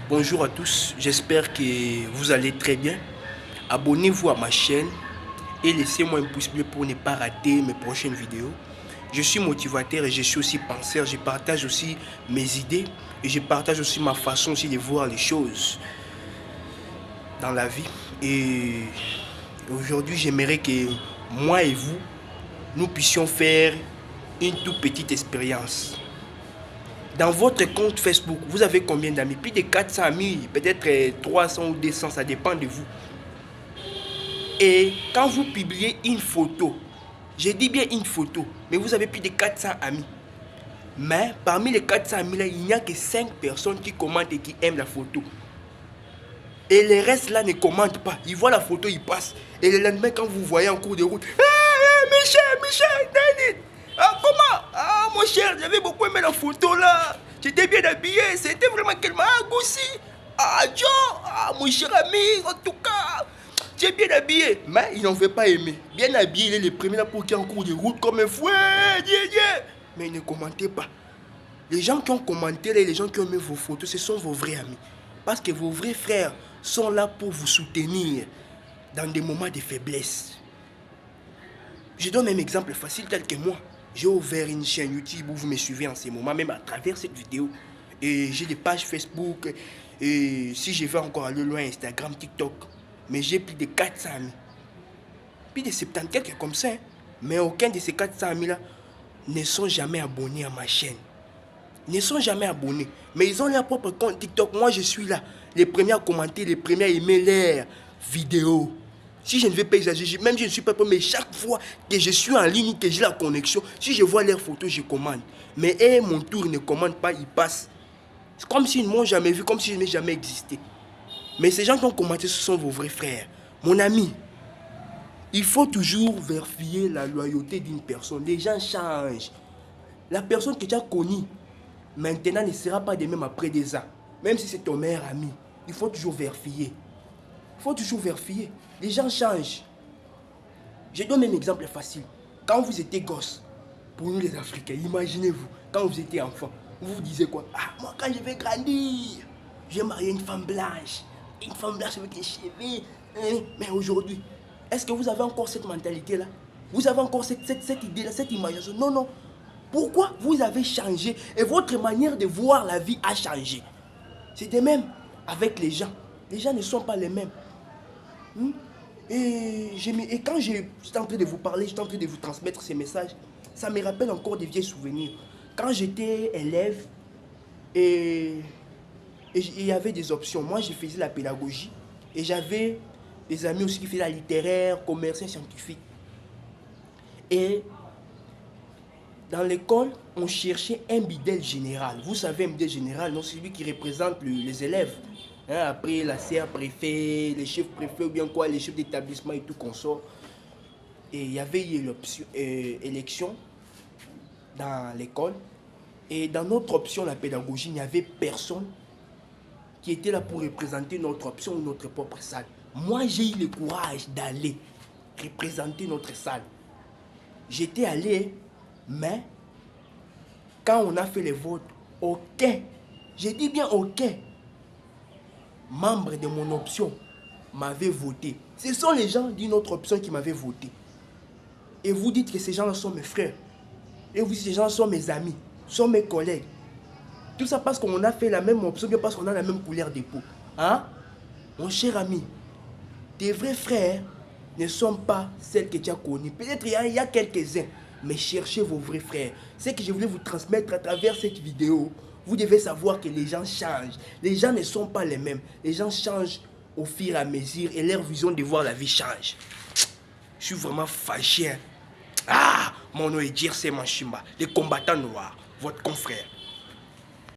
Bonjour à tous, j'espère que vous allez très bien. Abonnez-vous à ma chaîne et laissez-moi un pouce bleu pour ne pas rater mes prochaines vidéos. Je suis motivateur et je suis aussi penseur. Je partage aussi mes idées et je partage aussi ma façon aussi de voir les choses dans la vie. Et aujourd'hui, j'aimerais que moi et vous, nous puissions faire une toute petite expérience. Dans votre compte Facebook, vous avez combien d'amis? Plus de 400 amis, peut-être 300 ou 200, ça dépend de vous. Et quand vous publiez une photo, je dis bien une photo, mais vous avez plus de 400 amis. Mais parmi les 400 amis là, il n'y a que 5 personnes qui commentent et qui aiment la photo. Et les restes là ne commentent pas. Ils voient la photo, ils passent. Et le lendemain, quand vous voyez en cours de route, Michel, David, comment? Mon cher, j'avais beaucoup aimé la photo là. J'étais bien habillé, c'était vraiment quellement goussi. Joe, mon cher ami, en tout cas, tu es bien habillé. Mais il n'en veut pas aimer. Bien habillé, il est le premier là pour qu'il y ait en cours de route comme un fouet. Mais il ne commentez pas. Les gens qui ont commenté, les gens qui ont aimé vos photos, ce sont vos vrais amis. Parce que vos vrais frères sont là pour vous soutenir dans des moments de faiblesse. Je donne un exemple facile tel que moi. J'ai ouvert une chaîne YouTube où vous me suivez en ce moment, même à travers cette vidéo. Et j'ai des pages Facebook. Et si je vais encore aller loin, Instagram, TikTok. Mais j'ai plus de 400 amis. Plus de 70 quelques comme ça. Mais aucun de ces 400 amis-là ne sont jamais abonnés à ma chaîne. Ils ne sont jamais abonnés. Mais ils ont leur propre compte TikTok. Moi, je suis là. Les premiers à commenter, les premiers à aimer leurs vidéos. Si je ne vais pas exagérer, même je ne suis pas prêt, mais chaque fois que je suis en ligne, que j'ai la connexion, si je vois leurs photos, je commande. Mais mon tour, ils ne commandent pas, ils passent. C'est comme s'ils ne m'ont jamais vu, comme si je n'ai jamais existé. Mais ces gens qui ont commenté, ce sont vos vrais frères. Mon ami, il faut toujours vérifier la loyauté d'une personne. Les gens changent. La personne que tu as connue, maintenant ne sera pas de même après des ans. Même si c'est ton meilleur ami, il faut toujours vérifier. Il faut toujours vérifier. Les gens changent. Je donne un exemple facile. Quand vous étiez gosse, pour nous les Africains, imaginez-vous, quand vous étiez enfant, vous vous disiez quoi? Moi quand je vais grandir, je vais marier une femme blanche. Une femme blanche avec les cheveux. Mais aujourd'hui, est-ce que vous avez encore cette mentalité-là? Vous avez encore cette idée-là, cette imagination? Non, non. Pourquoi vous avez changé et votre manière de voir la vie a changé? C'est de même avec les gens. Les gens ne sont pas les mêmes. Et quand j'étais en train de vous parler, j'étais en train de vous transmettre ces messages, ça me rappelle encore des vieux souvenirs. Quand j'étais élève, et il y avait des options. Moi, je faisais la pédagogie et j'avais des amis aussi qui faisaient la littéraire, commercial, scientifique. Et dans l'école, on cherchait un bidel général. Vous savez, un bidel général, c'est lui qui représente les élèves. Après la CA préfet, les chefs préfets ou bien quoi, les chefs d'établissement et tout qu'on sort. Et il y avait eu l'option élection dans l'école. Et dans notre option, la pédagogie, il n'y avait personne qui était là pour représenter notre option ou notre propre salle. Moi, j'ai eu le courage d'aller représenter notre salle. J'étais allé, mais quand on a fait les votes, aucun, je dis bien aucun, membre de mon option m'avait voté. Ce sont les gens d'une autre option qui m'avaient voté. Et vous dites que ces gens-là sont mes frères. Et vous dites que ces gens sont mes amis, sont mes collègues. Tout ça parce qu'on a fait la même option, bien parce qu'on a la même couleur de peau. Mon cher ami, tes vrais frères ne sont pas celles que tu as connues. Peut-être il y a quelques-uns, mais cherchez vos vrais frères. C'est que je voulais vous transmettre à travers cette vidéo. Vous devez savoir que les gens changent. Les gens ne sont pas les mêmes. Les gens changent au fur et à mesure et leur vision de voir la vie change. Je suis vraiment fâché. Mon nom est Dircé Manchimba, le combattant noir, votre confrère.